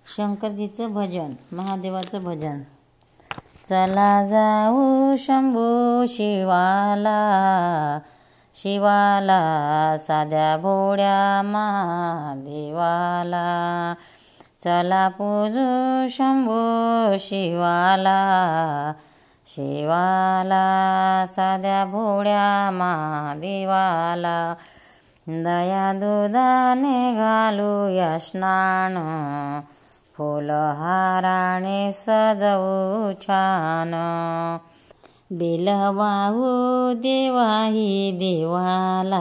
शंकरजीचं भजन, महादेवाचं भजन। चला जाऊ शंभू शिवाला, शिवाला साध्या भोळ्या महादेवाला। चला पूजू शंभू शिवाला, शिवाला साध्या भोळ्या महादेवाला। दया दुधाने घालूया स्नान, फुलहाराने सजवू छान। बेल वाहू देवाही देवाला,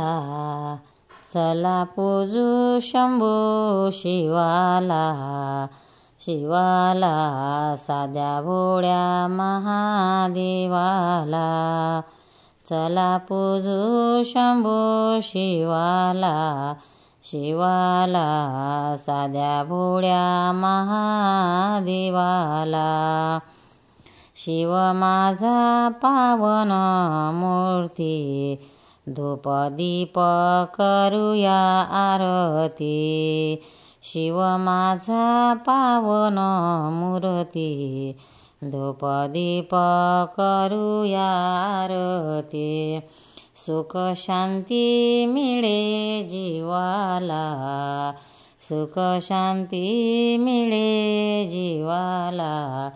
चला पूजू शंभू शिवाला, शिवाला साध्या भोळ्या महादेवाला। चला पूजू शंभू शिवाला, शिवाला साध्या भोळ्या महादेवाला। शिव माझा पावन मूर्ती, धूप दीप करूया आरती। शिव माझा पावन मूर्ती, धूप दीप करूया आरती। सुख शांती मिळे जीवाला, सुख शांती मिळे जीवाला।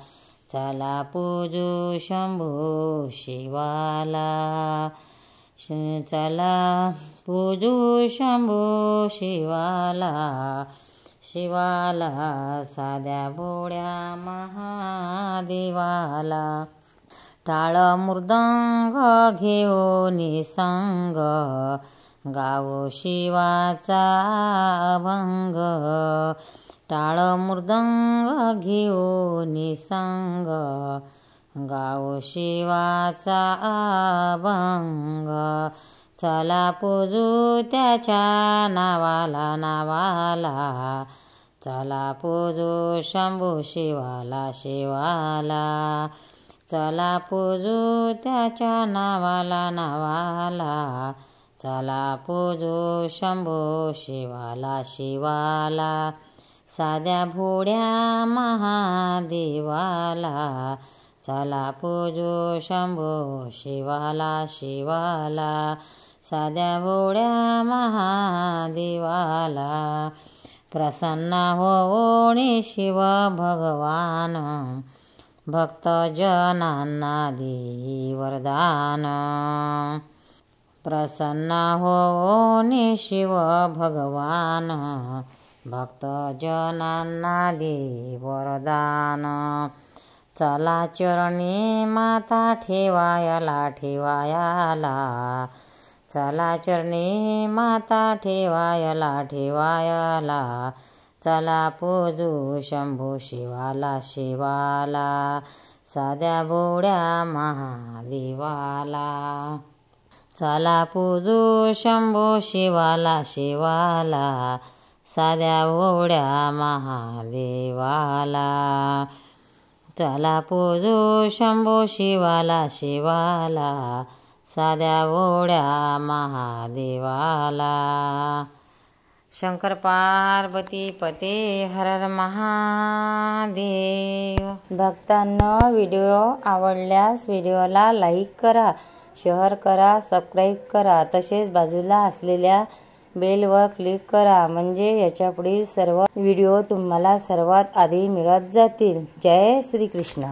चला पूजू शंभू शिवाला, चला पूजू शंभू शिवाला, शिवाला साध्या भोळ्या महादेवाला। टाळ मृदंग घेऊन संग, गावो शिवाचा अभंग। टाळ मृदंग घेऊन संग, गावो शिवाचा अभंग। चला पूजू त्याच्या नावाला, नावाला। चला पूजू शंभू शिवाला, शिवाला। चला पूजू त्याच्या नावाला, नावाला। चला पूजू शंभू शिवाला, शिवाला साध्या भोळ्या महादेवाला। चला पूजू शंभू शिवाला, शिवाला साध्या भोळ्या महादेवाला। प्रसन्न होऊन शिव भगवान, भक्त जनांना दे वरदान। प्रसन्न होऊन शिव भगवान, भक्त जनांना दे वरदान। चला चरणी माता ठेवायला, ठेवायला। चला चरणी माता ठेवायला, ठेवायला। चला पूजू शंभू शिवाला, शिवाला साध्या भोळ्या महादेवाला। चला पूजू शंभू शिवाला, शिवाला साध्या भोळ्या महादेवाला। चला पूजू शंभू शिवाला, शिवाला साध्या भोळ्या महादेवाला। शंकर पार्वती पते हर हर महादेव। भक्तांनो, व्हिडिओ आवडल्यास व्हिडिओला लाईक करा, शेअर करा, सबस्क्राईब करा। तसेच बाजूला असलेल्या बेलवर क्लिक करा, म्हणजे याच्या पुढील सर्व व्हिडिओ तुम्हाला सर्वात आधी मिळत जातील। जय श्री कृष्ण।